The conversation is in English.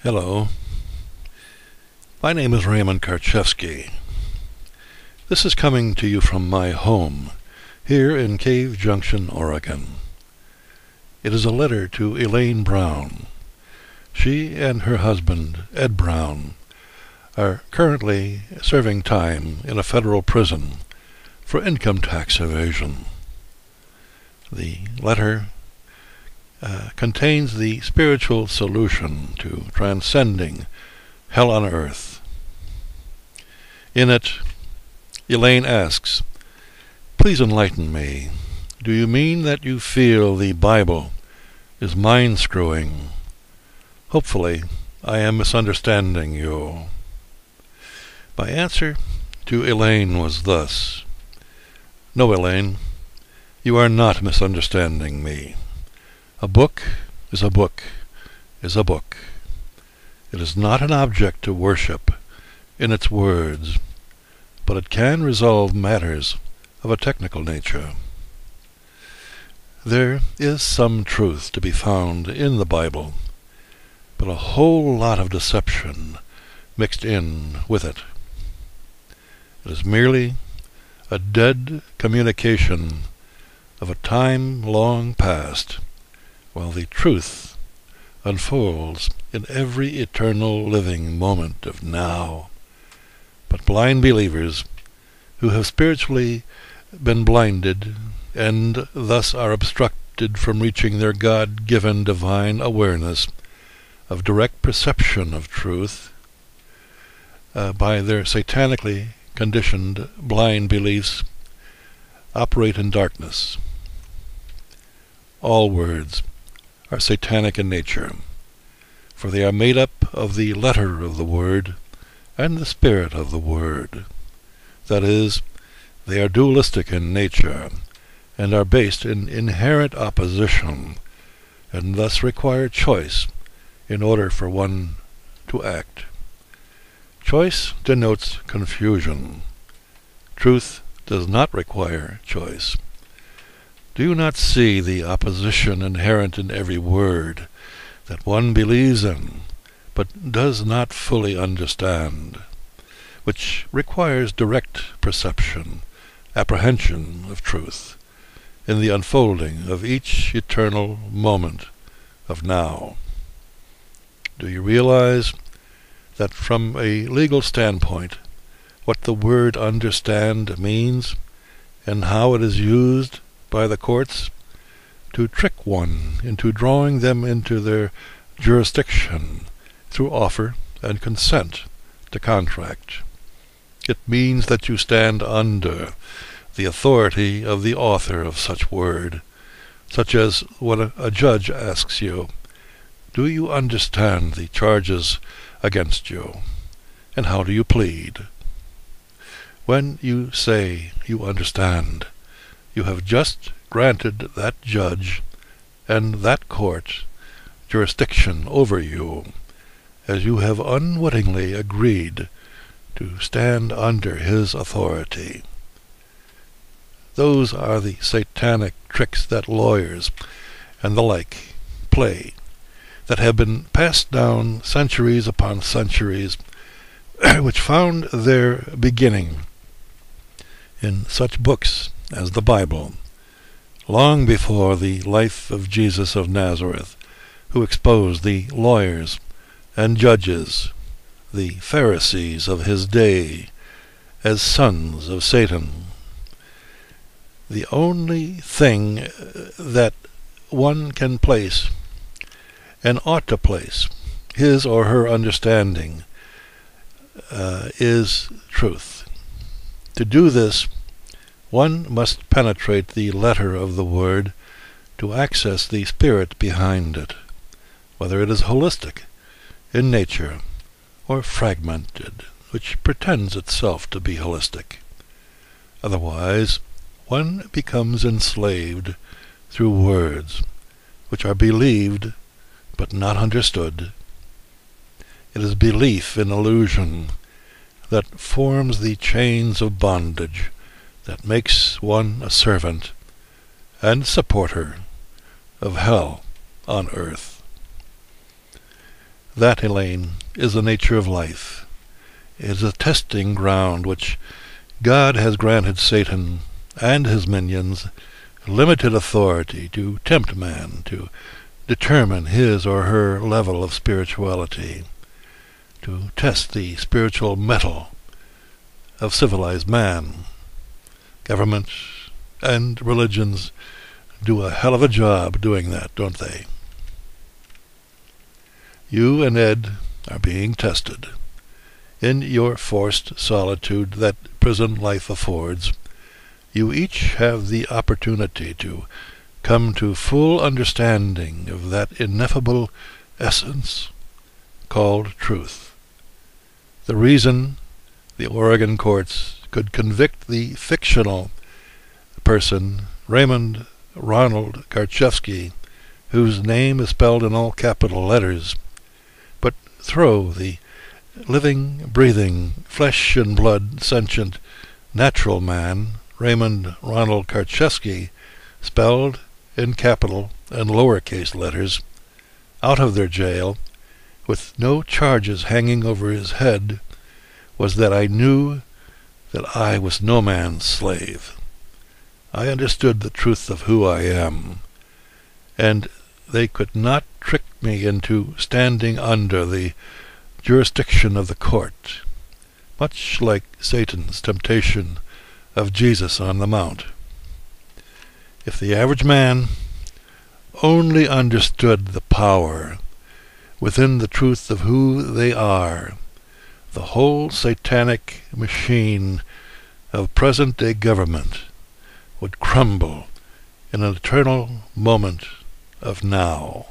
Hello, my name is Raymond Karchevsky. This is coming to you from my home, here in Cave Junction, Oregon. It is a letter to Elaine Brown. She and her husband, Ed Brown, are currently serving time in a federal prison for income tax evasion. The letter contains the spiritual solution to transcending hell on earth. In it, Elaine asks, "Please enlighten me. Do you mean that you feel the Bible is mind-screwing? Hopefully, I am misunderstanding you." My answer to Elaine was thus: "No, Elaine, you are not misunderstanding me. A book is a book is a book. It is not an object to worship in its words, but it can resolve matters of a technical nature. There is some truth to be found in the Bible, but a whole lot of deception mixed in with it. It is merely a dead communication of a time long past, while the truth unfolds in every eternal living moment of now. But blind believers, who have spiritually been blinded and thus are obstructed from reaching their God-given divine awareness of direct perception of truth by their satanically conditioned blind beliefs, operate in darkness. All words are satanic in nature, for they are made up of the letter of the word and the spirit of the word. That is, they are dualistic in nature and are based in inherent opposition, and thus require choice in order for one to act. Choice denotes confusion. Truth does not require choice. Do you not see the opposition inherent in every word that one believes in, but does not fully understand, which requires direct perception, apprehension of truth, in the unfolding of each eternal moment of now? Do you realize that from a legal standpoint, what the word understand means, and how it is used by the courts to trick one into drawing them into their jurisdiction through offer and consent to contract? It means that you stand under the authority of the author of such word, such as when a judge asks you, "Do you understand the charges against you, and how do you plead?" When you say you understand, you have just granted that judge and that court jurisdiction over you, as you have unwittingly agreed to stand under his authority. Those are the satanic tricks that lawyers and the like play, that have been passed down centuries upon centuries, which found their beginning in such books as the Bible, long before the life of Jesus of Nazareth, who exposed the lawyers and judges, the Pharisees of his day, as sons of Satan. The only thing that one can place, and ought to place, his or her understanding is truth. To do this, one must penetrate the letter of the word to access the spirit behind it, whether it is holistic in nature or fragmented, which pretends itself to be holistic. Otherwise, one becomes enslaved through words which are believed but not understood. It is belief in illusion that forms the chains of bondage that makes one a servant and supporter of hell on earth. That, Elaine, is the nature of life. It is a testing ground which God has granted Satan and his minions limited authority to tempt man, to determine his or her level of spirituality, to test the spiritual mettle of civilized man. Governments and religions do a hell of a job doing that, don't they? You and Ed are being tested. In your forced solitude that prison life affords, you each have the opportunity to come to full understanding of that ineffable essence called truth. The reason the Oregon courts could convict the fictional person Raymond Ronald Karchevsky, whose name is spelled in all capital letters, but throw the living, breathing, flesh and blood, sentient, natural man, Raymond Ronald Karchevsky, spelled in capital and lowercase letters, out of their jail, with no charges hanging over his head, was that I knew that I was no man's slave. I understood the truth of who I am, and they could not trick me into standing under the jurisdiction of the court, much like Satan's temptation of Jesus on the Mount. If the average man only understood the power within the truth of who they are, the whole satanic machine of present-day government would crumble in an eternal moment of now.